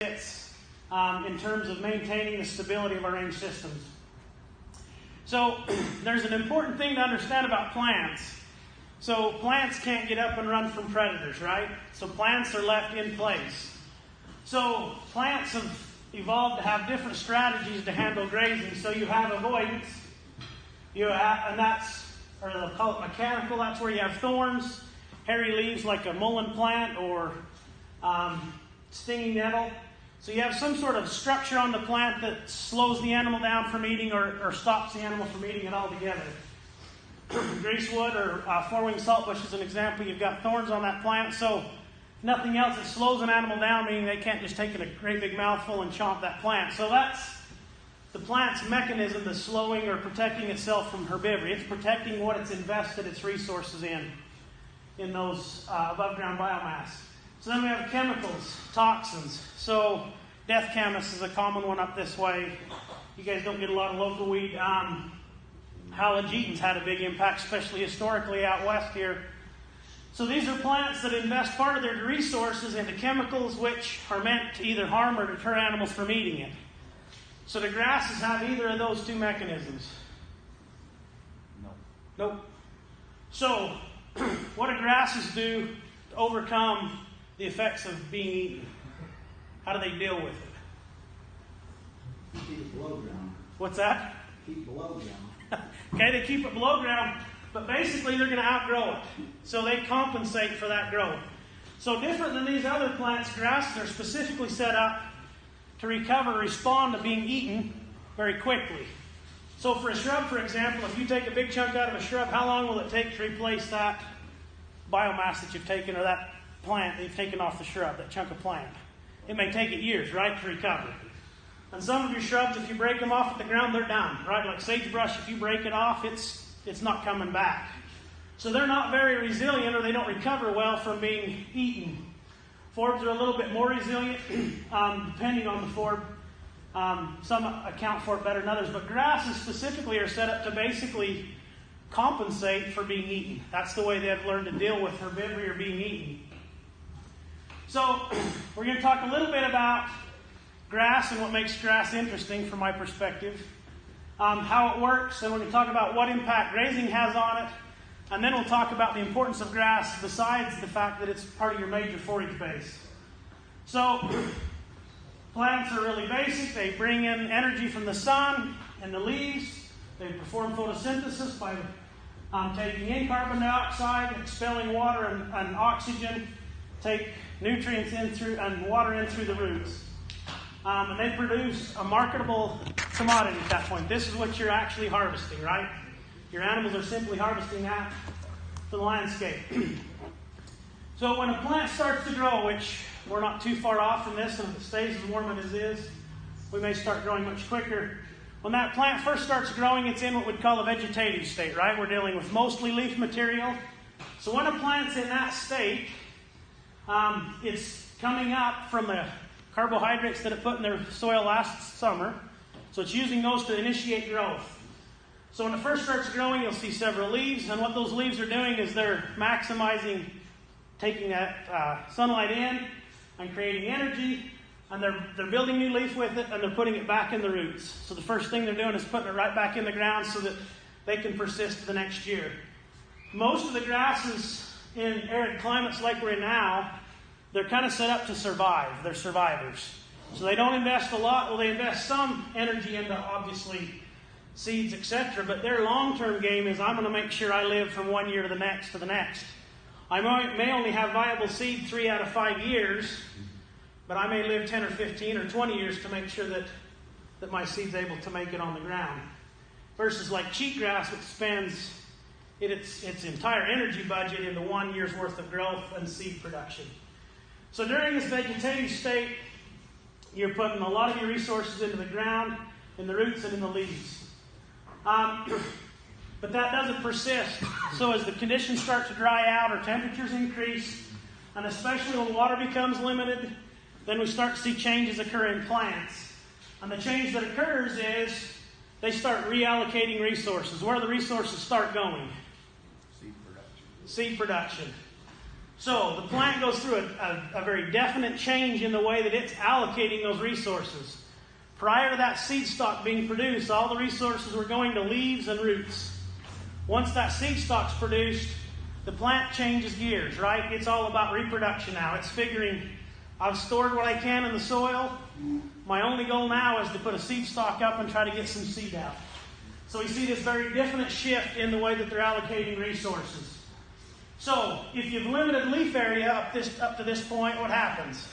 in terms of maintaining the stability of our range systems. So there's an important thing to understand about plants. So plants can't get up and run from predators, right? So plants are left in place. So plants have evolved to have different strategies to handle grazing. So you have avoidance, and they'll call it mechanical. That's where you have thorns, hairy leaves like a mullein plant or stinging nettle. So you have some sort of structure on the plant that slows the animal down from eating or stops the animal from eating it altogether. Greasewood or four-winged saltbush is an example. You've got thorns on that plant, so nothing else that slows an animal down, meaning they can't just take a great big mouthful and chomp that plant. So that's the plant's mechanism to slowing or protecting itself from herbivory. It's protecting what it's invested its resources in those above-ground biomass. So then we have chemicals, toxins. So death camas is a common one up this way. You guys don't get a lot of local weed. Halogeton's had a big impact, especially historically out west here. So these are plants that invest part of their resources into chemicals which are meant to either harm or deter animals from eating it. So the grasses have either of those two mechanisms? No. Nope. So what do grasses do to overcome the effects of being eaten? How do they deal with it? Keep it below ground. What's that? Keep it below ground. Okay, they keep it below ground, but basically they're going to outgrow it. So they compensate for that growth. So different than these other plants, grasses are specifically set up to respond to being eaten very quickly. So for a shrub, for example, if you take a big chunk out of a shrub, how long will it take to replace that biomass that you've taken, or that plant that you've taken off the shrub, that chunk of plant? It may take it years, right, to recover. And some of your shrubs, if you break them off at the ground, they're done, right? Like sagebrush, if you break it off, it's not coming back. So they're not very resilient, or they don't recover well from being eaten. Forbs are a little bit more resilient, depending on the forb. Some account for it better than others, but grasses specifically are set up to basically compensate for being eaten. That's the way they've learned to deal with herbivory or being eaten. So we're going to talk a little bit about grass and what makes grass interesting from my perspective, how it works, and we're going to talk about what impact grazing has on it, and then we'll talk about the importance of grass besides the fact that it's part of your major forage base. So plants are really basic. They bring in energy from the sun and the leaves. They perform photosynthesis by taking in carbon dioxide, expelling water and oxygen, take nutrients in through and water in through the roots. And they produce a marketable commodity at that point. This is what you're actually harvesting, right? Your animals are simply harvesting that for the landscape. So when a plant starts to grow, which we're not too far off from this, and if it stays as warm as it is, we may start growing much quicker. When that plant first starts growing, it's in what we'd call a vegetative state, right? We're dealing with mostly leaf material. So when a plant's in that state, it's coming up from the carbohydrates that it put in their soil last summer. So it's using those to initiate growth. So when it first starts growing, you'll see several leaves. And what those leaves are doing is they're maximizing, taking that sunlight in and creating energy. And they're building new leaf with it, and they're putting it back in the roots. So the first thing they're doing is putting it right back in the ground so that they can persist the next year. Most of the grasses in arid climates like we're in now, they're kind of set up to survive. They're survivors. So they don't invest a lot. Well, they invest some energy into, obviously, seeds, etc. But their long-term game is, I'm going to make sure I live from one year to the next to the next. I may only have viable seed 3 out of 5 years, but I may live 10 or 15 or 20 years to make sure that my seed's able to make it on the ground. Versus like cheatgrass, which spends its entire energy budget into 1 year's worth of growth and seed production. So during this vegetative state, you're putting a lot of your resources into the ground, in the roots, and in the leaves. But that doesn't persist. So as the conditions start to dry out or temperatures increase, and especially when water becomes limited, then we start to see changes occur in plants. And the change that occurs is they start reallocating resources. Where do the resources start going? Seed production. Seed production. So the plant goes through a very definite change in the way that it's allocating those resources. Prior to that seed stock being produced, all the resources were going to leaves and roots. Once that seed stock's produced, the plant changes gears, right? It's all about reproduction now. It's figuring, I've stored what I can in the soil. My only goal now is to put a seed stock up and try to get some seed out. So we see this very definite shift in the way that they're allocating resources. So if you've limited leaf area up to this point, what happens?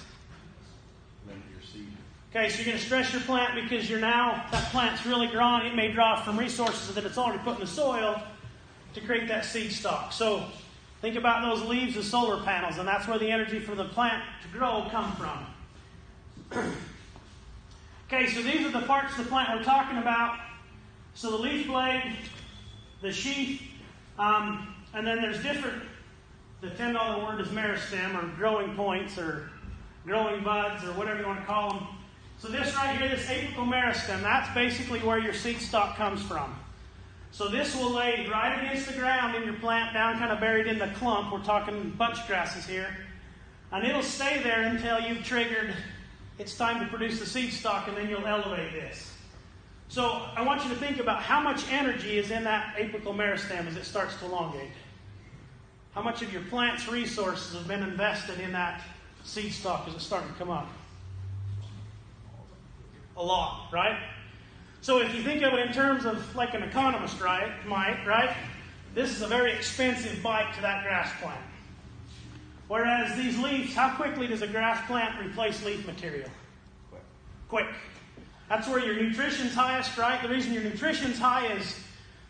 Limit your seed. Okay, so you're going to stress your plant because that plant's really growing. It may draw from resources that it's already put in the soil to create that seed stock. So think about those leaves as solar panels, and that's where the energy for the plant to grow come from. Okay, so these are the parts of the plant we're talking about. So the leaf blade, the sheath, and then there's different, the $10 word is meristem, or growing points, or growing buds, or whatever you want to call them. So this right here, this apical meristem, that's basically where your seed stock comes from. So this will lay right against the ground in your plant, down kind of buried in the clump. We're talking bunch grasses here. And it'll stay there until you've triggered, it's time to produce the seed stock, and then you'll elevate this. So I want you to think about how much energy is in that apical meristem as it starts to elongate. How much of your plant's resources have been invested in that seed stalk as it's starting to come up? A lot, right? So if you think of it in terms of like an economist right? This is a very expensive bite to that grass plant. Whereas these leaves, how quickly does a grass plant replace leaf material? Quick. That's where your nutrition's highest, right? The reason your nutrition's high is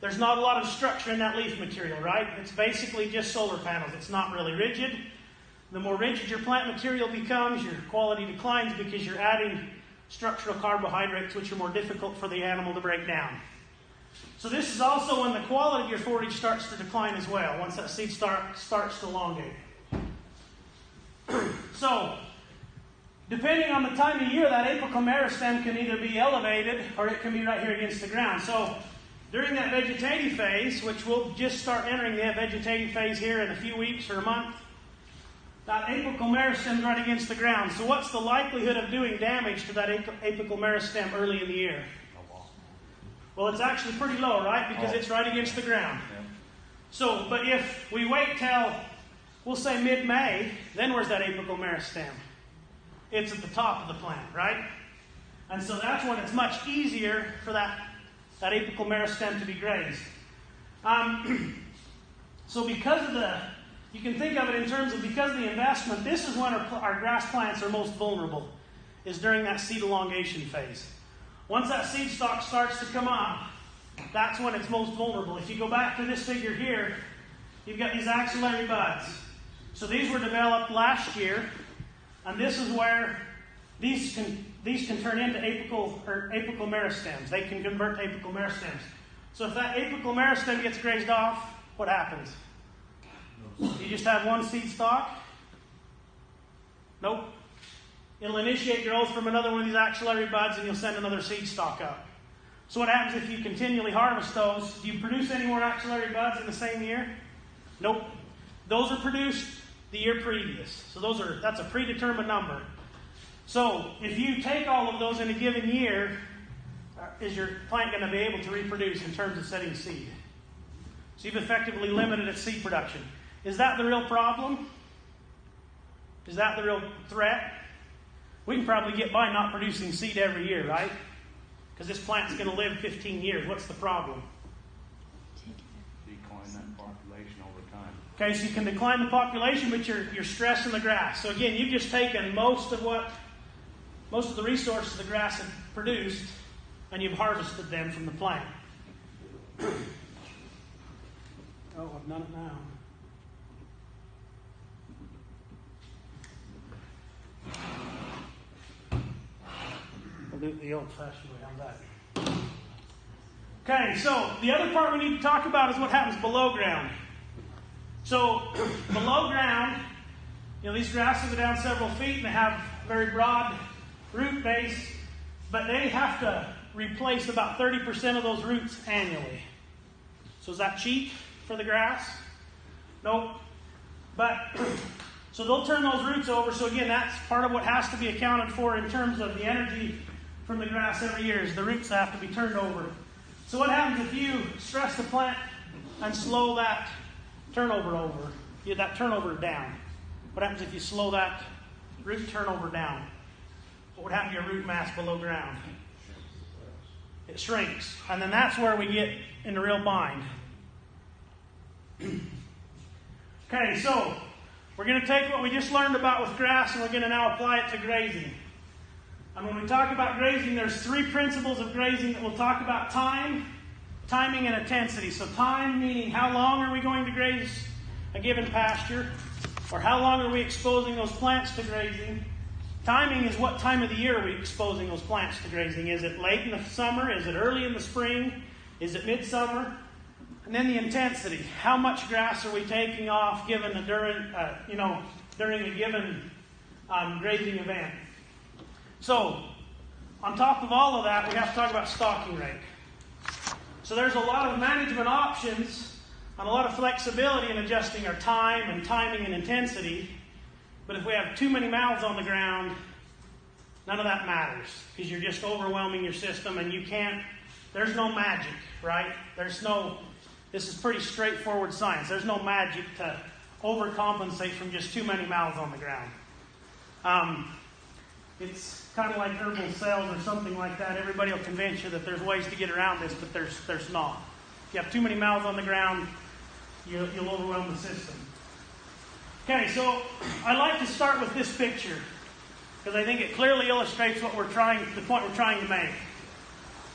there's not a lot of structure in that leaf material, right? It's basically just solar panels. It's not really rigid. The more rigid your plant material becomes, your quality declines because you're adding structural carbohydrates, which are more difficult for the animal to break down. So this is also when the quality of your forage starts to decline as well, once that seed starts to elongate. So, depending on the time of year, that apical meristem can either be elevated or it can be right here against the ground. So, during that vegetative phase, which we'll just start entering the vegetative phase here in a few weeks or a month, that apical meristem is right against the ground. So what's the likelihood of doing damage to that apical meristem early in the year? Well, it's actually pretty low, right? Because it's right against the ground. So, but if we wait till, we'll say mid-May, then where's that apical meristem? It's at the top of the plant, right? And so that's when it's much easier for that apical meristem to be grazed. So because of you can think of it in terms of because of the investment, this is when our grass plants are most vulnerable, is during that seed elongation phase. Once that seed stalk starts to come up, that's when it's most vulnerable. If you go back to this figure here, you've got these axillary buds. So these were developed last year, and this is where these can turn into apical meristems. They can convert to apical meristems. So if that apical meristem gets grazed off, what happens? You just have one seed stalk? Nope. It'll initiate growth from another one of these axillary buds, and you'll send another seed stalk up. So what happens if you continually harvest those? Do you produce any more axillary buds in the same year? Nope. Those are produced the year previous. So that's a predetermined number. So if you take all of those in a given year, is your plant going to be able to reproduce in terms of setting seed? So you've effectively limited its seed production. Is that the real problem? Is that the real threat? We can probably get by not producing seed every year, right? Because this plant's going to live 15 years. What's the problem? Decline that population over time. Okay, so you can decline the population, but you're stressing the grass. So again, you've just taken most of the resources the grass had produced, and you've harvested them from the plant. Oh, I've done it now. We'll do it the old-fashioned way. How's that? Okay, so the other part we need to talk about is what happens below ground. So below ground, these grasses are down several feet and they have a very broad root base, but they have to replace about 30% of those roots annually. So is that cheap for the grass? Nope. But So they'll turn those roots over. So again, that's part of what has to be accounted for in terms of the energy from the grass every year is the roots that have to be turned over. So what happens if you stress the plant and slow that turnover over? You get that turnover down. What happens if you slow that root turnover down? What would happen to your root mass below ground? It shrinks. And then that's where we get in the real bind. Okay, so we're going to take what we just learned about with grass and we're going to now apply it to grazing. And when we talk about grazing, there's 3 principles of grazing that we'll talk about: time, timing, and intensity. So time meaning how long are we going to graze a given pasture, or how long are we exposing those plants to grazing. Timing is what time of the year are we exposing those plants to grazing. Is it late in the summer? Is it early in the spring? Is it midsummer? And then the intensity. How much grass are we taking off during a given grazing event? So, on top of all of that, we have to talk about stocking rate. So there's a lot of management options and a lot of flexibility in adjusting our time and timing and intensity. But if we have too many mouths on the ground, none of that matters because you're just overwhelming your system and there's no magic, right? This is pretty straightforward science. There's no magic to overcompensate from just too many mouths on the ground. It's kind of like herbal sales or something like that. Everybody will convince you that there's ways to get around this, but there's not. If you have too many mouths on the ground, you'll overwhelm the system. Okay, so I like to start with this picture because I think it clearly illustrates the point we're trying to make.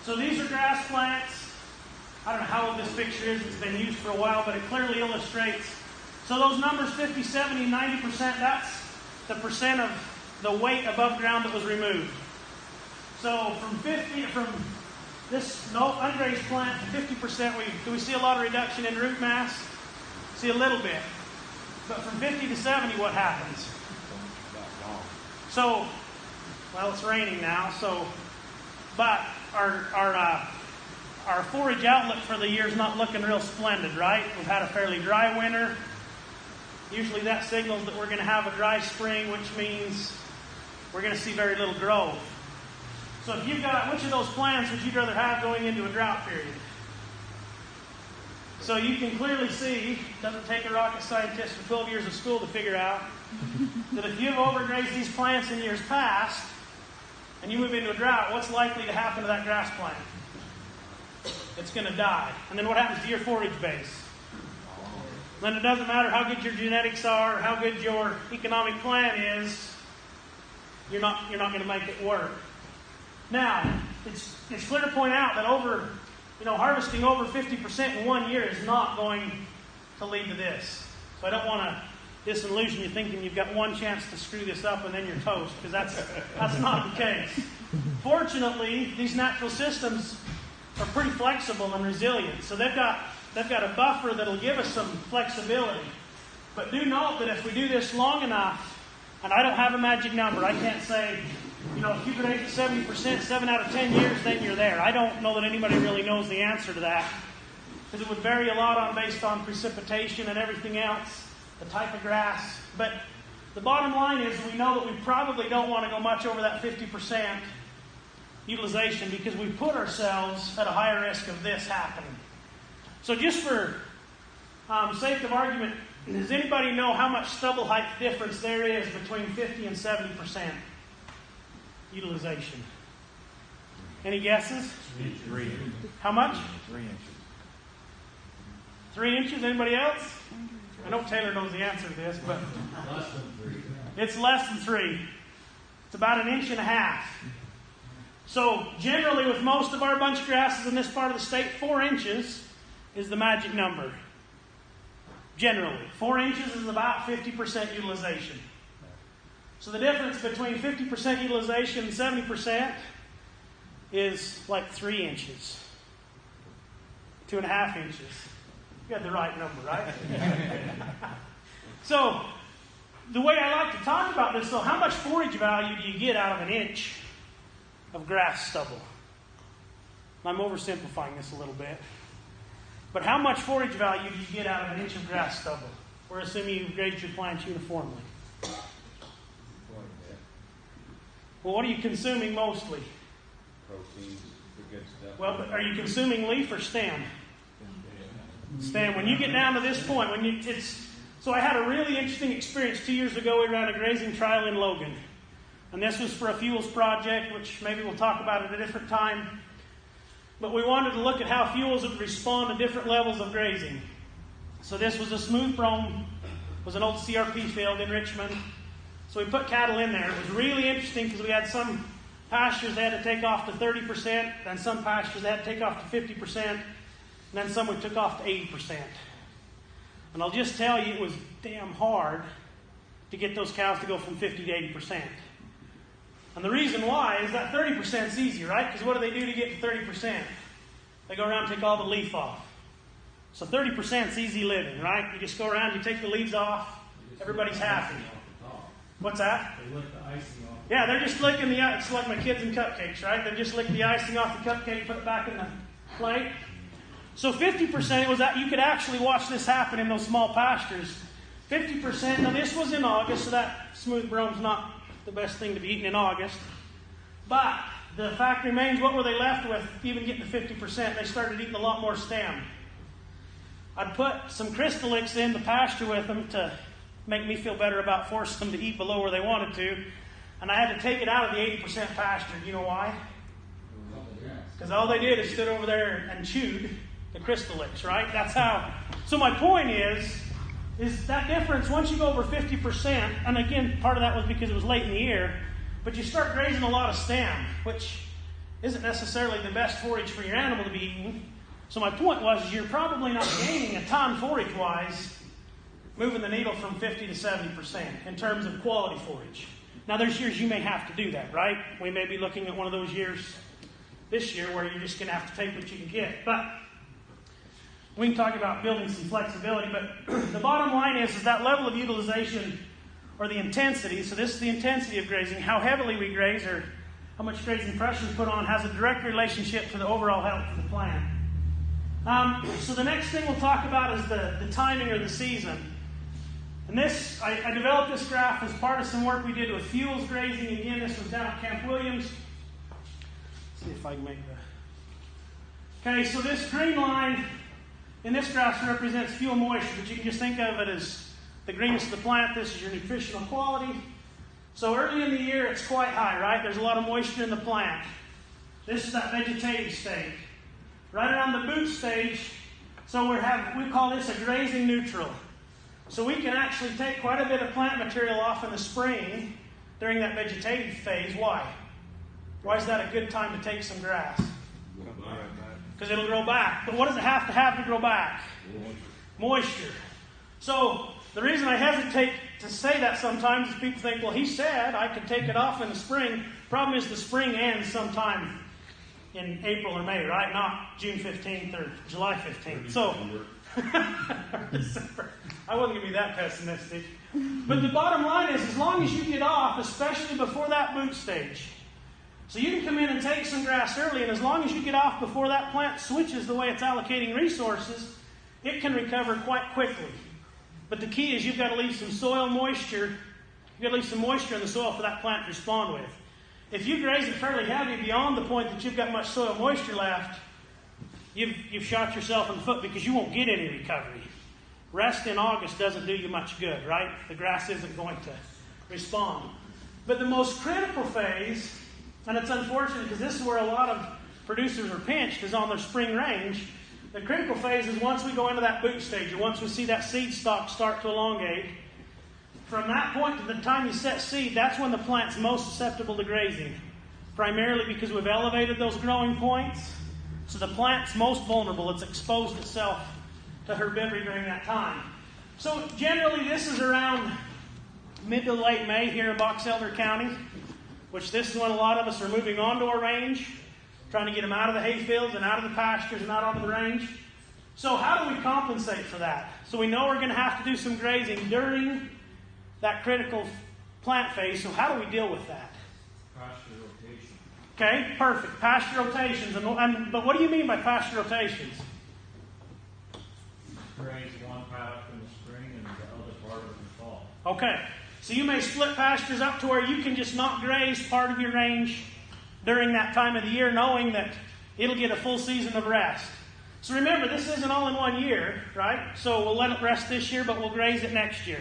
So these are grass plants. I don't know how old this picture is. It's been used for a while, but it clearly illustrates. So those numbers, 50, 70, 90%, that's the percent of the weight above ground that was removed. So from this ungrazed plant to 50%, do we see a lot of reduction in root mass? See a little bit. But from 50 to 70, what happens? So, well, it's raining now, but our forage outlook for the year is not looking real splendid, right? We've had a fairly dry winter. Usually that signals that we're going to have a dry spring, which means we're going to see very little growth. So if you've got, which of those plants would you rather have going into a drought period? So you can clearly see, it doesn't take a rocket scientist for 12 years of school to figure out, that if you've overgrazed these plants in years past, and you move into a drought, what's likely to happen to that grass plant? It's going to die. And then what happens to your forage base? Then it doesn't matter how good your genetics are, or how good your economic plan is, you're not going to make it work. Now, it's clear to point out that harvesting over 50% in 1 year is not going to lead to this. So I don't want to disillusion you thinking you've got one chance to screw this up and then you're toast, because that's not the case. Fortunately, these natural systems are pretty flexible and resilient. So they've got a buffer that'll give us some flexibility. But do note that if we do this long enough, and I don't have a magic number, I can't say, if you graze at 70%, 7 out of 10 years, then you're there. I don't know that anybody really knows the answer to that, because it would vary a lot based on precipitation and everything else, the type of grass. But the bottom line is we know that we probably don't want to go much over that 50% utilization, because we put ourselves at a higher risk of this happening. So just for sake of argument, does anybody know how much stubble height difference there is between 50 and 70% utilization? Any guesses? 3. How much? 3 inches. 3 inches? Anybody else? I know Taylor knows the answer to this, but it's less than 3. It's about 1.5 inches. So generally, with most of our bunch grasses in this part of the state, 4 inches is the magic number. Generally, 4 inches is about 50% utilization. So the difference between 50% utilization and 70% is like 3 inches. 2.5 inches. You got the right number, right? So, the way I like to talk about this, though, how much forage value do you get out of 1 inch of grass stubble? I'm oversimplifying this a little bit. But how much forage value do you get out of 1 inch of grass stubble? We're assuming you've grazed your plants uniformly. Well, what are you consuming mostly? Proteins, the good stuff. Well, but are you consuming leaf or stem? Stem. When you get down to this point, so I had a really interesting experience 2 years ago. We ran a grazing trial in Logan. And this was for a fuels project, which maybe we'll talk about at a different time. But we wanted to look at how fuels would respond to different levels of grazing. So this was a smooth brome, was an old CRP field in Richmond. So we put cattle in there. It was really interesting because we had some pastures they had to take off to 30%, then some pastures they had to take off to 50%, and then some we took off to 80%. And I'll just tell you, it was damn hard to get those cows to go from 50 to 80%. And the reason why is that 30% is easy, right? Because what do they do to get to 30%? They go around and take all the leaf off. So 30% is easy living, right? You just go around, you take the leaves off, everybody's happy. What's that? They lick the icing off. Yeah, they're just licking it's like my kids and cupcakes, right? They just lick the icing off the cupcake, put it back in the plate. So 50% was that you could actually watch this happen in those small pastures. 50%, now this was in August, so that smooth brome's not the best thing to be eaten in August. But the fact remains, what were they left with even getting to 50%? They started eating a lot more stem. I'd put some crystallix in the pasture with them to make me feel better about forcing them to eat below where they wanted to. And I had to take it out of the 80% pasture. Do you know why? Because all they did is stood over there and chewed the crystallix, right? That's how. So my point is that difference, once you go over 50%, and again, part of that was because it was late in the year, but you start grazing a lot of stem, which isn't necessarily the best forage for your animal to be eating. So my point was, you're probably not gaining a ton forage-wise, moving the needle from 50 to 70% in terms of quality forage. Now, there's years you may have to do that, right? We may be looking at one of those years this year where you're just going to have to take what you can get. But we can talk about building some flexibility, but the bottom line is that level of utilization or the intensity, so this is the intensity of grazing, how heavily we graze or how much grazing pressure we put on has a direct relationship to the overall health of the plant. So the next thing we'll talk about is the timing or the season. And this, I developed this graph as part of some work we did with fuels grazing. Again, this was down at Camp Williams. Let's see if I can make the... Okay, so this green line in this graph represents fuel moisture, but you can just think of it as the greenness of the plant. This is your nutritional quality. So early in the year, it's quite high, right? There's a lot of moisture in the plant. This is that vegetative stage. Right around the boot stage, so we call this a grazing neutral. So we can actually take quite a bit of plant material off in the spring during that vegetative phase. Why? Why is that a good time to take some grass? Because it'll grow back. But what does it have to grow back? Moisture. So the reason I hesitate to say that sometimes is people think, well, he said I could take it off in the spring. Problem is the spring ends sometime in April or May, right? Not June 15th or July 15th. So, I wasn't going to be that pessimistic. But the bottom line is, as long as you get off, especially before that boot stage, so you can come in and take some grass early, and as long as you get off before that plant switches the way it's allocating resources, it can recover quite quickly. But the key is you've got to leave some soil moisture. You've got to leave some moisture in the soil for that plant to respond with. If you graze it fairly heavy beyond the point that you've got much soil moisture left, you've shot yourself in the foot because you won't get any recovery. Rest in August doesn't do you much good, right? The grass isn't going to respond. But the most critical phase, and it's unfortunate because this is where a lot of producers are pinched, is on their spring range. The critical phase is once we go into that boot stage, or once we see that seed stalk start to elongate. From that point to the time you set seed, that's when the plant's most susceptible to grazing. Primarily because we've elevated those growing points. So the plant's most vulnerable. It's exposed itself to herbivory during that time. So generally this is around mid to late May here in Box Elder County, which this is when a lot of us are moving onto our range, trying to get them out of the hay fields and out of the pastures and out onto the range. So how do we compensate for that? So we know we're going to have to do some grazing during that critical plant phase. So how do we deal with that? Pasture rotation. Okay, perfect. Pasture rotations. But what do you mean by pasture rotations? Graze one paddock in the spring and the other part of the fall. Okay. So you may split pastures up to where you can just not graze part of your range during that time of the year, knowing that it'll get a full season of rest. So remember, this isn't all in 1 year, right? So we'll let it rest this year, but we'll graze it next year.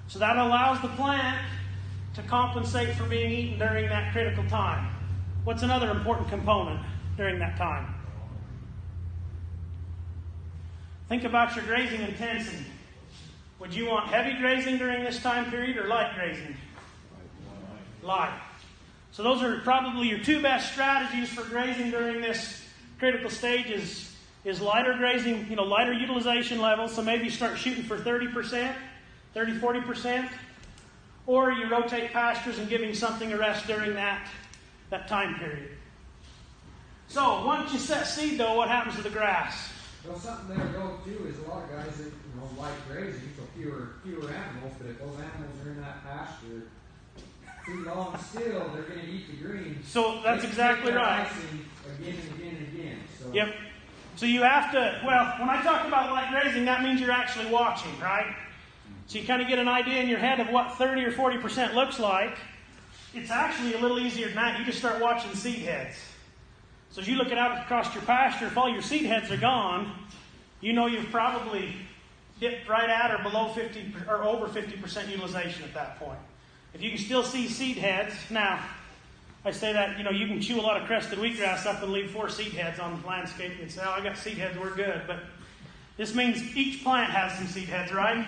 So that allows the plant to compensate for being eaten during that critical time. What's another important component during that time? Think about your grazing intensity. Would you want heavy grazing during this time period or light grazing? Light. So those are probably your two best strategies for grazing during this critical stage is lighter grazing, lighter utilization levels. So maybe you start shooting for 30%, 30, 40%. Or you rotate pastures and giving something a rest during that time period. So once you set seed, though, what happens to the grass? Well, something there though too is a lot of guys that like grazing, so fewer animals. But if those animals are in that pasture too long, still they're going to eat the greens. So that's exactly right. Again and again and again. So. Yep. So you have to. Well, when I talk about light grazing, that means you're actually watching, right? So you kind of get an idea in your head of what 30 or 40% looks like. It's actually a little easier than that. You just start watching seed heads. So as you look out across your pasture, if all your seed heads are gone, you know you've probably dipped right at or below 50 or over 50% utilization at that point. If you can still see seed heads, now I say that you can chew a lot of crested wheatgrass up and leave 4 seed heads on the landscape and say, "Oh, I got seed heads, we're good." But this means each plant has some seed heads, right?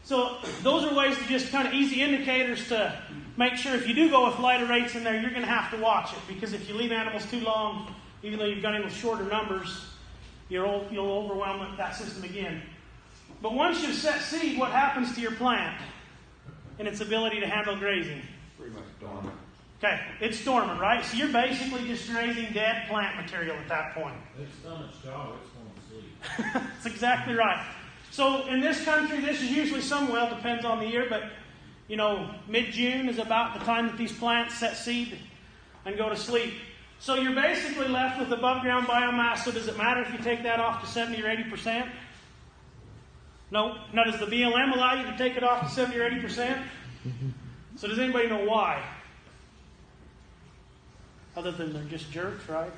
So those are ways to just kind of easy indicators to make sure if you do go with lighter rates in there, you're going to have to watch it. Because if you leave animals too long, even though you've gone in with shorter numbers, you'll overwhelm that system again. But once you've set seed, what happens to your plant and its ability to handle grazing? Pretty much dormant. Okay, it's dormant, right? So you're basically just grazing dead plant material at that point. It's done its job, it's going to sleep. That's exactly right. So in this country, this is usually somewhere, depends on the year, but mid-June is about the time that these plants set seed and go to sleep. So you're basically left with above ground biomass. So does it matter if you take that off to 70 or 80%? No. Now does the BLM allow you to take it off to 70 or 80%? So does anybody know why? Other than they're just jerks, right?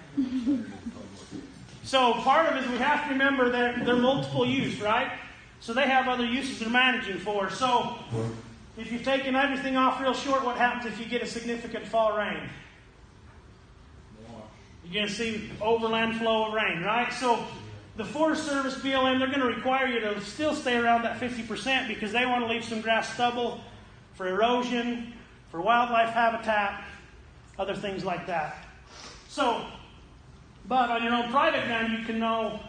So part of it is we have to remember that they're multiple use, right? So they have other uses they're managing for. So if you've taken everything off real short, what happens if you get a significant fall rain? You're going to see overland flow of rain, right? So the Forest Service, BLM, they're going to require you to still stay around that 50% because they want to leave some grass stubble for erosion, for wildlife habitat, other things like that. So, but on your own private ground, you can know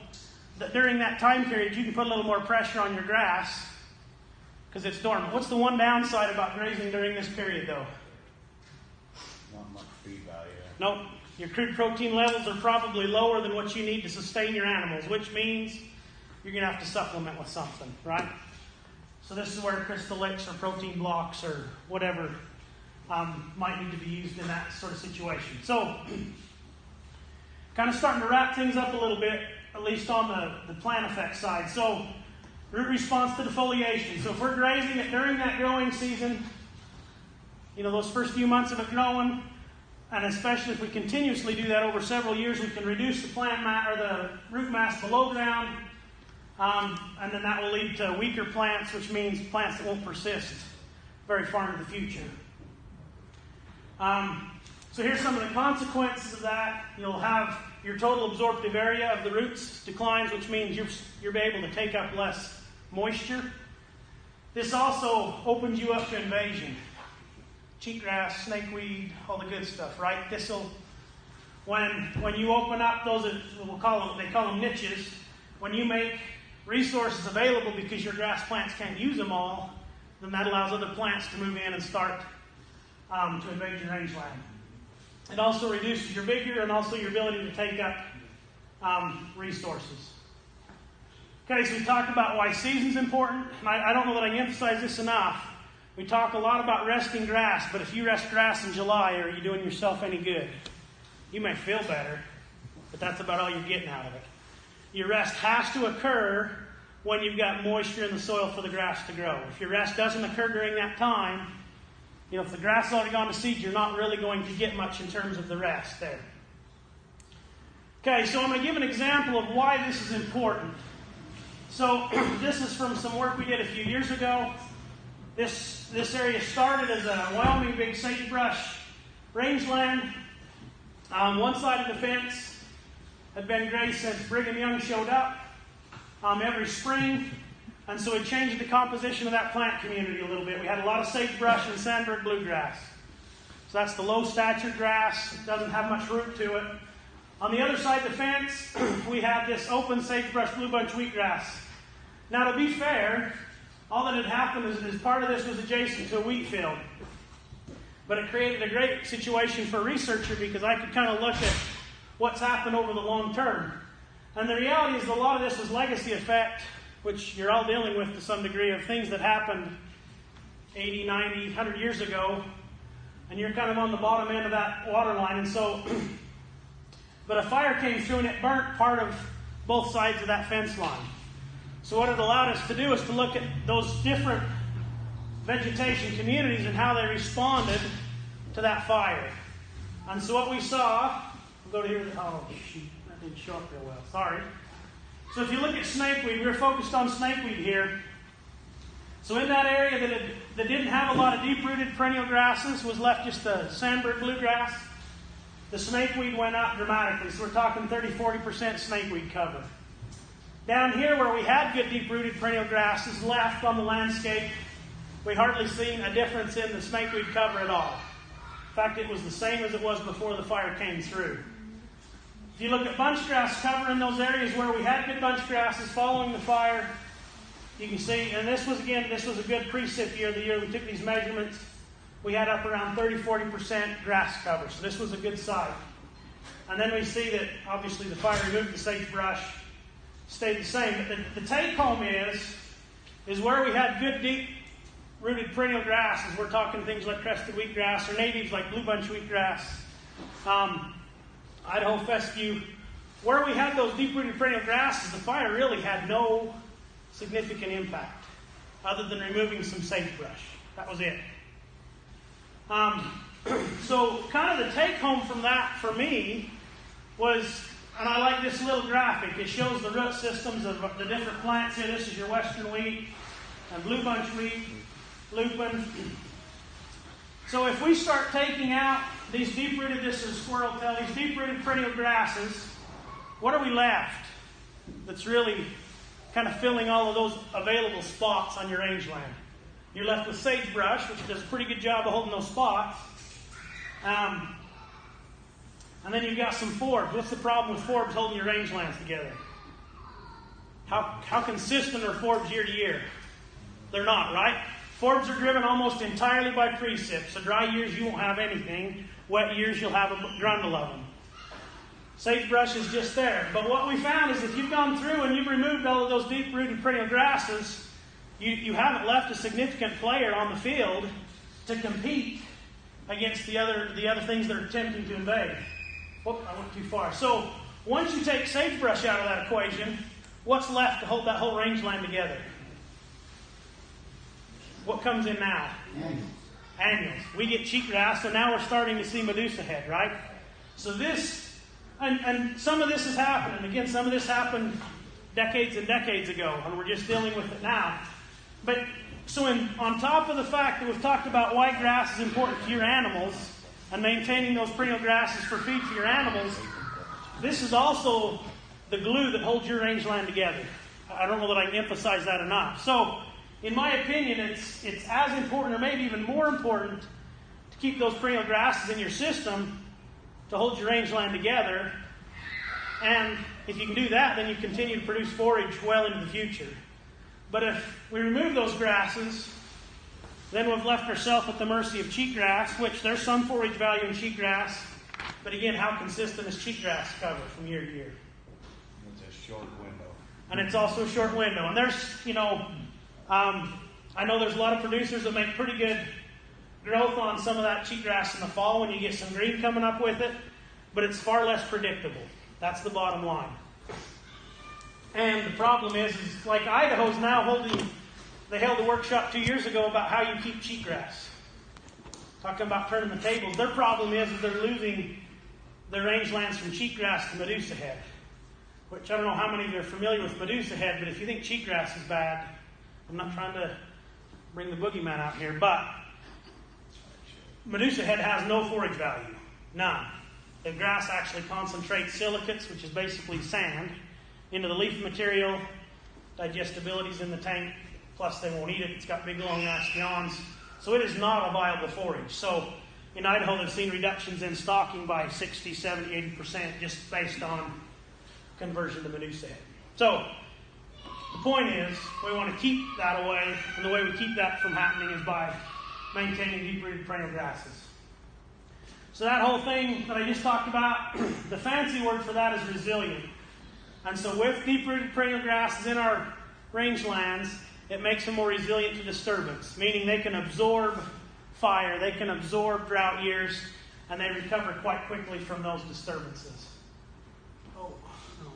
that during that time period, you can put a little more pressure on your grass because it's dormant. What's the one downside about grazing during this period, though? Not much feed value. Nope. Your crude protein levels are probably lower than what you need to sustain your animals, which means you're going to have to supplement with something, right? So this is where crystal licks or protein blocks or whatever might need to be used in that sort of situation. So, kind of starting to wrap things up a little bit, at least on the plant effect side. So, root response to defoliation. So if we're grazing it during that growing season, those first few months of it growing, and especially if we continuously do that over several years, we can reduce the plant or the root mass below ground, and then that will lead to weaker plants, which means plants that won't persist very far into the future. So here's some of the consequences of that. You'll have your total absorptive area of the roots declines, which means you're able to take up less moisture. This also opens you up to invasion. Cheatgrass, snakeweed, all the good stuff, right? This'll, when you open up those, they call them niches. When you make resources available because your grass plants can't use them all, then that allows other plants to move in and start to invade your rangeland. It also reduces your vigor and also your ability to take up resources. Okay, so we talked about why season's important. And I don't know that I can emphasize this enough. We talk a lot about resting grass, but if you rest grass in July, are you doing yourself any good? You may feel better, but that's about all you're getting out of it. Your rest has to occur when you've got moisture in the soil for the grass to grow. If your rest doesn't occur during that time, if the grass has already gone to seed, you're not really going to get much in terms of the rest there. Okay, so I'm going to give an example of why this is important. So this is from some work we did a few years ago. This area started as a Wyoming big sagebrush rangeland. One side of the fence had been grazed since Brigham Young showed up every spring. And so we changed the composition of that plant community a little bit. We had a lot of sagebrush and sandberg bluegrass. So that's the low-statured grass. It doesn't have much root to it. On the other side of the fence, we had this open sagebrush blue bunch wheatgrass. Now, to be fair, all that had happened is part of this was adjacent to a wheat field. But it created a great situation for a researcher because I could kind of look at what's happened over the long term. And the reality is a lot of this was legacy effect, which you're all dealing with to some degree, of things that happened 80, 90, 100 years ago. And you're kind of on the bottom end of that water line. And so, but a fire came through and it burnt part of both sides of that fence line. So what it allowed us to do is to look at those different vegetation communities and how they responded to that fire. And so what we saw, we'll go to here. Oh, shoot, that didn't show up real well. Sorry. So if you look at snakeweed, we're focused on snakeweed here. So in that area that didn't have a lot of deep-rooted perennial grasses, was left just the sandberg bluegrass, the snakeweed went up dramatically. So we're talking 30-40% snakeweed cover. Down here where we had good deep-rooted perennial grasses left on the landscape, we hardly seen a difference in the snakeweed cover at all. In fact, it was the same as it was before the fire came through. If you look at bunch grass cover in those areas where we had good bunch grasses following the fire, you can see, and this was a good precip year, the year we took these measurements, we had up around 30-40% grass cover. So this was a good site. And then we see that obviously the fire removed the sagebrush, stayed the same. But the take home is where we had good deep-rooted perennial grasses. We're talking things like crested wheatgrass or natives like blue bunch wheatgrass, Idaho fescue. Where we had those deep-rooted perennial grasses, the fire really had no significant impact other than removing some sagebrush. That was it. So kind of the take home from that for me was, and I like this little graphic, it shows the root systems of the different plants here. This is your western wheat and blue bunch wheat, lupin. So if we start taking out these deep-rooted, this is squirrel tail, these deep-rooted perennial grasses, what are we left that's really kind of filling all of those available spots on your rangeland? You're left with sagebrush, which does a pretty good job of holding those spots. And then you've got some forbs. What's the problem with forbs holding your rangelands together? How consistent are forbs year to year? They're not, right? Forbs are driven almost entirely by precip. So dry years you won't have anything. Wet years you'll have a grundle of them. Sagebrush is just there. But what we found is if you've gone through and you've removed all of those deep-rooted perennial grasses, you haven't left a significant player on the field to compete against the other things that are attempting to invade. Oh, I went too far. So once you take sagebrush out of that equation, what's left to hold that whole rangeland together? What comes in now? Annuals. We get cheatgrass, and now we're starting to see Medusa head, right? So this, and some of this is happening. Again, some of this happened decades and decades ago, and we're just dealing with it now. But so on top of the fact that we've talked about why grass is important to your animals and maintaining those perennial grasses for feed for your animals, this is also the glue that holds your rangeland together. I don't know that I can emphasize that enough. So, in my opinion, it's as important or maybe even more important to keep those perennial grasses in your system to hold your rangeland together. And if you can do that, then you continue to produce forage well into the future. But if we remove those grasses, then we've left ourselves at the mercy of cheatgrass, which there's some forage value in cheatgrass. But again, how consistent is cheatgrass cover from year to year? It's a short window. And it's also a short window. And there's, I know there's a lot of producers that make pretty good growth on some of that cheatgrass in the fall when you get some green coming up with it. But it's far less predictable. That's the bottom line. And the problem is like Idaho's now they held a workshop 2 years ago about how you keep cheatgrass. Talking about turning the tables. Their problem is they're losing their rangelands from cheatgrass to Medusa head. Which I don't know how many of you are familiar with Medusa head, but if you think cheatgrass is bad, I'm not trying to bring the boogeyman out here, but Medusa head has no forage value. None. The grass actually concentrates silicates, which is basically sand, into the leaf material. Digestibility's in the tank, plus they won't eat it. It's got big long nasty awns. So it is not a viable forage. So in Idaho, they've seen reductions in stocking by 60, 70, 80% just based on conversion to Medusa head. So the point is, we want to keep that away, and the way we keep that from happening is by maintaining deep-rooted perennial grasses. So that whole thing that I just talked about, the fancy word for that is resilient. And so with deep-rooted perennial grasses in our rangelands, it makes them more resilient to disturbance, meaning they can absorb fire, they can absorb drought years, and they recover quite quickly from those disturbances. Oh, no.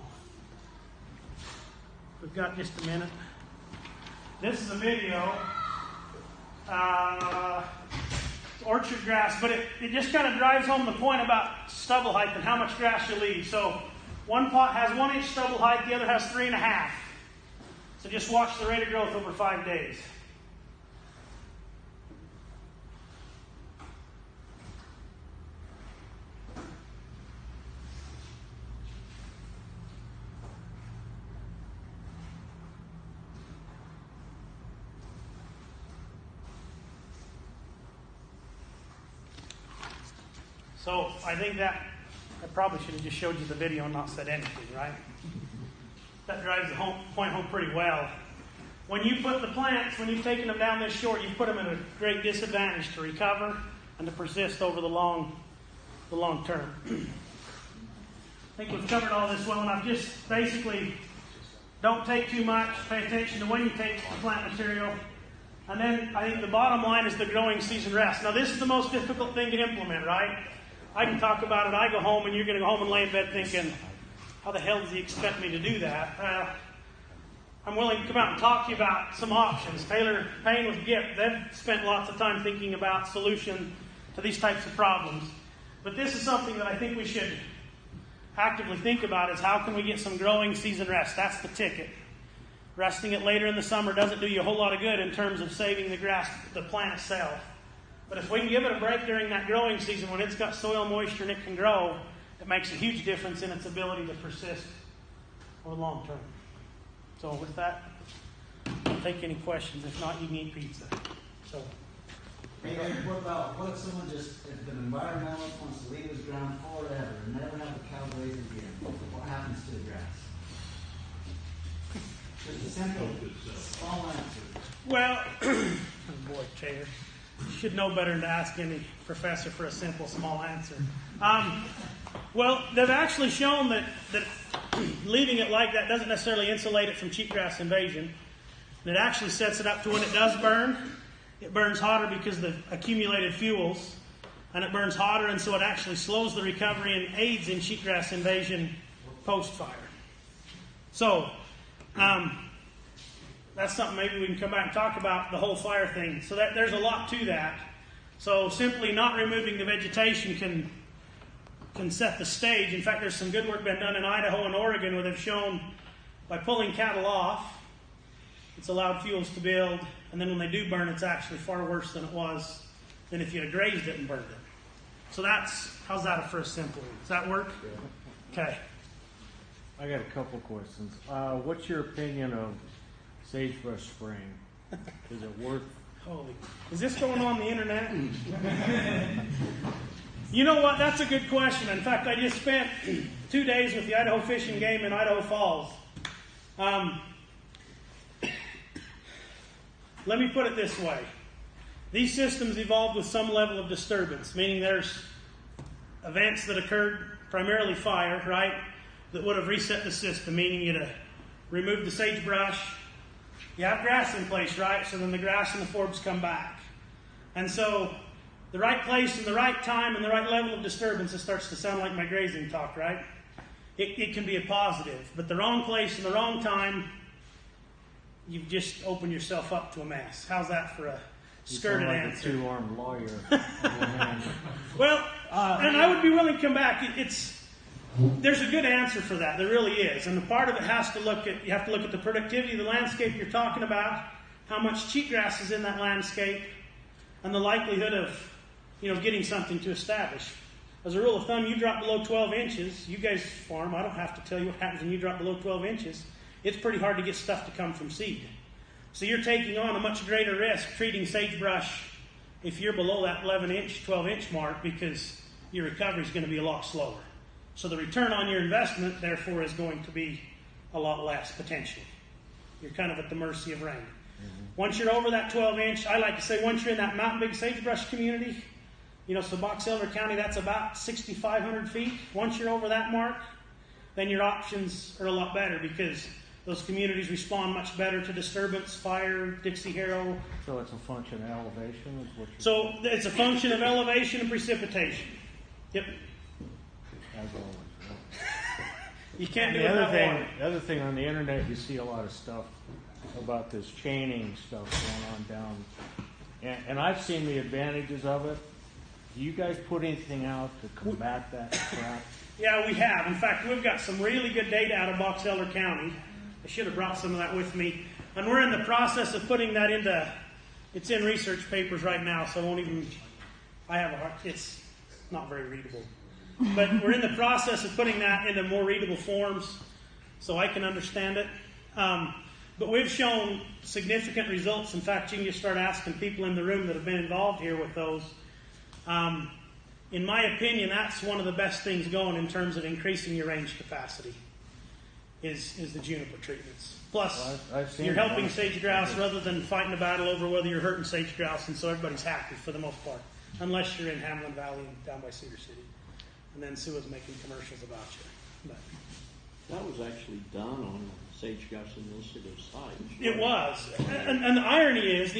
We've got just a minute. This is a video. Orchard grass, but it just kind of drives home the point about stubble height and how much grass you leave. So one pot has 1 inch stubble height, the other has 3.5. So just watch the rate of growth over 5 days. So I think that I probably should have just showed you the video and not said anything, right? That drives the point home pretty well. When you put the plants, when you've taken them down this short, you put them in a great disadvantage to recover and to persist over the long term. I think we've covered all this well enough. Just basically don't take too much. Pay attention to when you take the plant material. And then I think the bottom line is the growing season rest. Now this is the most difficult thing to implement, right? I can talk about it. I go home and you're going to go home and lay in bed thinking, how the hell does he expect me to do that? I'm willing to come out and talk to you about some options. Taylor Payne with GIP, they've spent lots of time thinking about solution to these types of problems. But this is something that I think we should actively think about is how can we get some growing season rest? That's the ticket. Resting it later in the summer doesn't do you a whole lot of good in terms of saving the grass, the plant itself. But if we can give it a break during that growing season when it's got soil moisture and it can grow, it makes a huge difference in its ability to persist over the long term. So with that, I'll take any questions. If not, you can eat pizza. So. Hey, what if someone just, if an environmentalist wants to leave his ground forever and never have a cow graze again, what happens to the grass? Just a simple, small answer. Well, oh boy, Taylor. You should know better than to ask any professor for a simple, small answer. Well, they've actually shown that leaving it like that doesn't necessarily insulate it from cheatgrass invasion. And it actually sets it up to when it does burn, it burns hotter because of the accumulated fuels, and it burns hotter, and so it actually slows the recovery and aids in cheatgrass invasion post-fire. So, that's something maybe we can come back and talk about, the whole fire thing. So there's a lot to that. So simply not removing the vegetation can set the stage. In fact, there's some good work been done in Idaho and Oregon where they've shown by pulling cattle off, it's allowed fuels to build, and then when they do burn, it's actually far worse than it was than if you had grazed it and burned it. So how's that for a simple? Does that work? Yeah. Okay. I got a couple questions. What's your opinion of sagebrush spraying? Is it worth? Holy, is this going on the internet? You know what? That's a good question. In fact, I just spent 2 days with the Idaho Fish and Game in Idaho Falls. Let me put it this way. These systems evolved with some level of disturbance, meaning there's events that occurred, primarily fire, right, that would have reset the system, meaning you'd have removed the sagebrush. You have grass in place, right? So then the grass and the forbs come back. And so the right place and the right time and the right level of disturbance, it starts to sound like my grazing talk, right? it can be a positive. But the wrong place and the wrong time, you've just opened yourself up to a mess. How's that for a skirted like answer? A two-armed lawyer. Well, and I would be willing to come back. There's a good answer for that. There really is. And the part of it you have to look at the productivity of the landscape you're talking about, how much cheatgrass is in that landscape, and the likelihood of, getting something to establish. As a rule of thumb, you drop below 12 inches. You guys farm. I don't have to tell you what happens when you drop below 12 inches. It's pretty hard to get stuff to come from seed. So you're taking on a much greater risk treating sagebrush if you're below that 11-inch, 12-inch mark, because your recovery is going to be a lot slower. So the return on your investment, therefore, is going to be a lot less, potentially. You're kind of at the mercy of rain. Once you're over that 12-inch, I like to say once you're in that mountain big sagebrush community, so Box Elder County, that's about 6,500 feet. Once you're over that mark, then your options are a lot better because those communities respond much better to disturbance, fire, Dixie Harrow. So it's a function of elevation, is what you're So it's a function of elevation and precipitation. Yep. As always, right? You can't do The it other without thing, water. the other thing on the internet, you see a lot of stuff about this chaining stuff going on down, and I've seen the advantages of it. Do you guys put anything out to combat that crap? Yeah, we have. In fact, we've got some really good data out of Box Elder County. I should have brought some of that with me. And we're in the process of putting that it's in research papers right now, so it's not very readable. But we're in the process of putting that into more readable forms so I can understand it. But we've shown significant results. In fact, you can just start asking people in the room that have been involved here with those. In my opinion, that's one of the best things going in terms of increasing your range capacity is the juniper treatments. Plus, you're helping sage grouse rather than fighting a battle over whether you're hurting sage grouse, and so everybody's happy for the most part, unless you're in Hamlin Valley and down by Cedar City. And then Sue was making commercials about you. But that was actually done on Sage Grouse Initiative site. It was. And the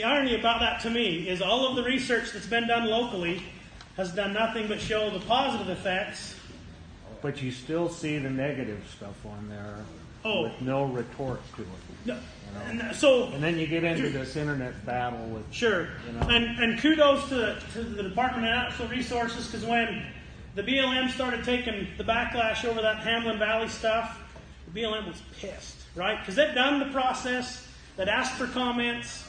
irony about that to me is all of the research that's been done locally has done nothing but show the positive effects. But you still see the negative stuff on there with no retort to it. No. And then you get into this internet battle with... Sure. And kudos to the Department of Natural Resources, because when the BLM started taking the backlash over that Hamlin Valley stuff, the BLM was pissed, right? Because they'd done the process, they'd asked for comments,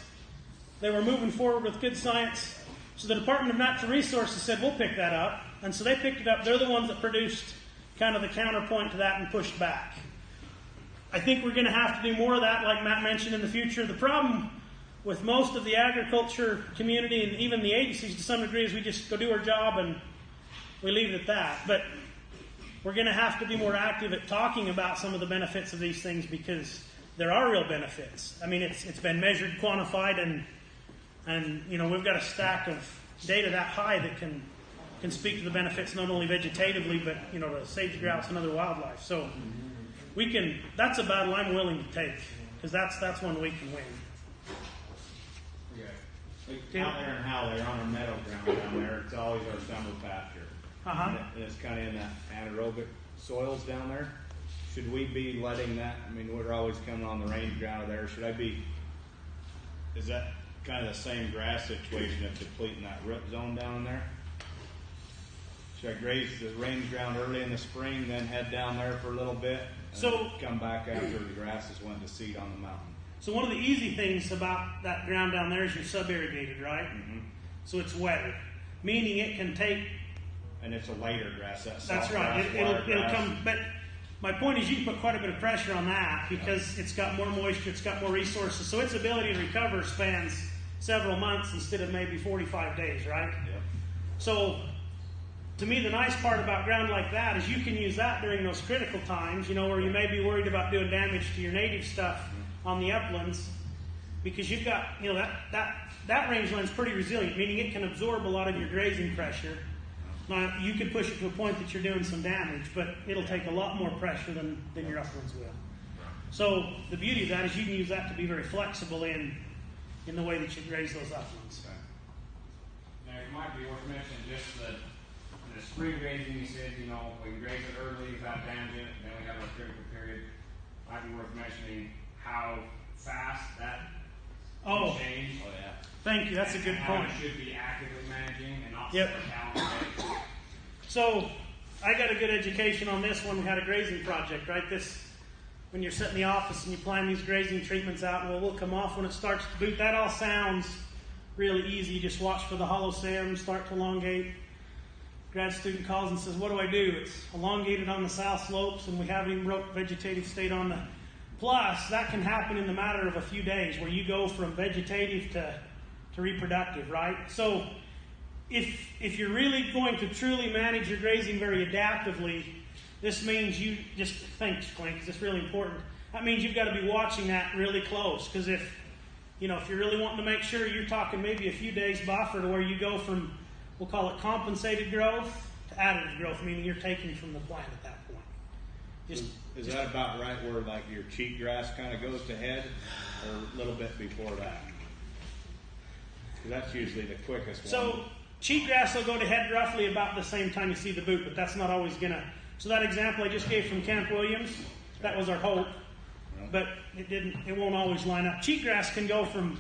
they were moving forward with good science. So the Department of Natural Resources said, we'll pick that up. And so they picked it up. They're the ones that produced kind of the counterpoint to that and pushed back. I think we're going to have to do more of that, like Matt mentioned, in the future. The problem with most of the agriculture community and even the agencies to some degree is we just go do our job and we leave it at that. But we're going to have to be more active at talking about some of the benefits of these things because there are real benefits. I mean, it's been measured, quantified, and we've got a stack of data that high that can speak to the benefits not only vegetatively but to sage grouse and other wildlife. So that's a battle I'm willing to take because that's one we can win. Okay. Out there in Howley, on our meadow ground down there, it's always our summer pasture. Uh-huh. And it's kind of in that anaerobic soils down there. Should we be letting that? I mean, we're always coming on the range ground there. Is that kind of the same grass situation of depleting that root zone down there? Should I graze the range ground early in the spring, then head down there for a little bit, and then come back after the grasses went to seed on the mountain? So one of the easy things about that ground down there is you're sub-irrigated, right? Mm-hmm. So it's wetter, meaning it can take... And it's a later grass. That's right. It'll come... But my point is you can put quite a bit of pressure on that because it's got more moisture, it's got more resources, so its ability to recover spans several months instead of maybe 45 days, right? Yep. So... To me, the nice part about ground like that is you can use that during those critical times, where you may be worried about doing damage to your native stuff on the uplands, because you've got, that rangeland's pretty resilient, meaning it can absorb a lot of your grazing pressure. Now, you could push it to a point that you're doing some damage, but it'll take a lot more pressure than your uplands will. So the beauty of that is you can use that to be very flexible in the way that you graze those uplands. Now, it might be worth mentioning just the spring grazing. You said, we can graze it early, without damaging it, then we have our critical period. Might be worth mentioning how fast that Oh. can change. Oh, yeah. Thank you. That's a good and how point. you should be actively managing and not Yep. set a calendar date. So I got a good education on this when we had a grazing project, right? This, when you're sitting in the office and you plan these grazing treatments out, and we'll come off when it starts to boot. That all sounds really easy. You just watch for the hollow stems, start to elongate. Grad student calls and says, what do I do? It's elongated on the south slopes and we haven't even broke vegetative state on the... Plus, that can happen in the matter of a few days where you go from vegetative to reproductive, right? So if you're really going to truly manage your grazing very adaptively, this means you just... Thanks, Clint, because it's really important. That means you've got to be watching that really close, because if you're really wanting to make sure, you're talking maybe a few days buffer to where you go from, we'll call it compensated growth to additive growth, meaning you're taking from the plant at that point. Is that about right where like your cheatgrass kind of goes to head, or a little bit before that? 'Cause that's usually the quickest one. So cheatgrass will go to head roughly about the same time you see the boot, but that's not always gonna. So that example I just gave from Camp Williams, that was our hope, but it didn't. It won't always line up. Cheatgrass can go from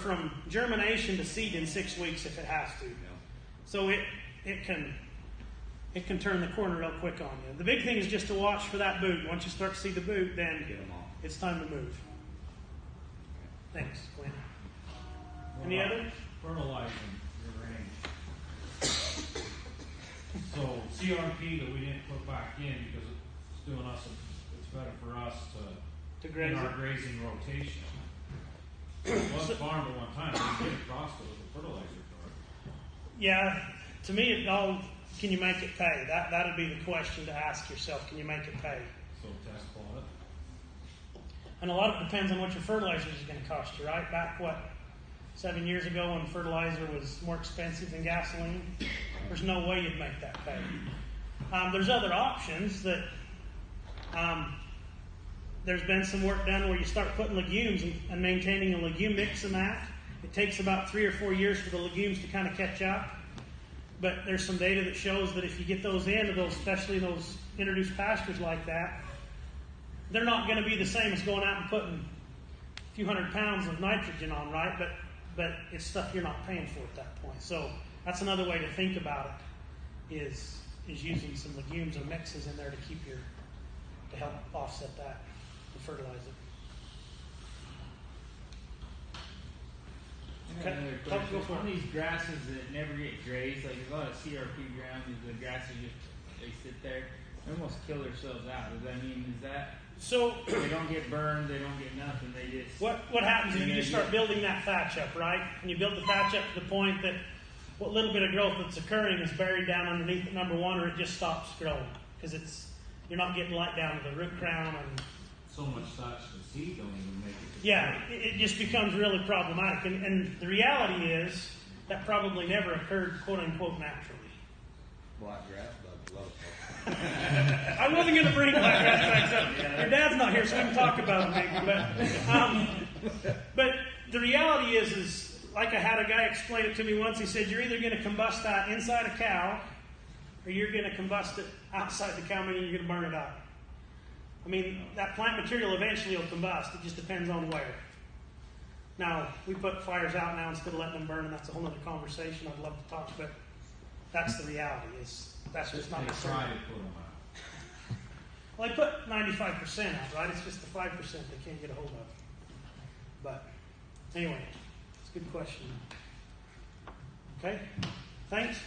from germination to seed in 6 weeks if it has to. So it can turn the corner real quick on you. The big thing is just to watch for that boot. Once you start to see the boot, then Get 'em off. it's time to move. Thanks, Clint. Any other? Fertilizing your range. So CRP that we didn't put back in because it's doing us, it's better for us To in graze our it? grazing rotation. It was farmed at one time, we did cross it with a fertilizer for it. Yeah, to me, it all, can you make it pay? That'd be the question to ask yourself. Can you make it pay? So test plot it. And a lot of it depends on what your fertilizer is going to cost you, right? Back, 7 years ago when fertilizer was more expensive than gasoline, there's no way you'd make that pay. There's other options that, there's been some work done where you start putting legumes and maintaining a legume mix in that. It takes about 3 or 4 years for the legumes to kind of catch up. But there's some data that shows that if you get those into those, especially those introduced pastures like that, they're not going to be the same as going out and putting a few 100 pounds of nitrogen on, right? But it's stuff you're not paying for at that point. So that's another way to think about it, is using some legumes or mixes in there to help offset that, to fertilize it. Okay. Another Go question. for On it. these grasses that never get grazed, like there's a lot of CRP ground, the grasses they sit there, they almost kill themselves out. Does that mean, is that So they don't get burned, they don't get nothing, they just what happens is you start building that thatch up, right? And you build the thatch up to the point that what little bit of growth that's occurring is buried down underneath it, number one, or it just stops growing because you're not getting light down to the root crown, and So much such the seed don't even make it. to yeah, grow. it just becomes really problematic. And the reality is that probably never occurred, quote unquote, naturally. Black grass bugs love it. I wasn't going to bring black grass back up. Your dad's not here, so we can talk about it maybe. But the reality is like I had a guy explain it to me once. He said, you're either going to combust that inside a cow, or you're going to combust it outside the cow, meaning you're going to burn it up. I mean, that plant material eventually will combust. It just depends on where. Now, we put fires out now instead of letting them burn, and that's a whole other conversation I'd love to talk, but that's the reality. That's just not They necessarily. try to put them out. Well, they put 95% out, right? It's just the 5% they can't get a hold of. But anyway, it's a good question. Okay, thanks.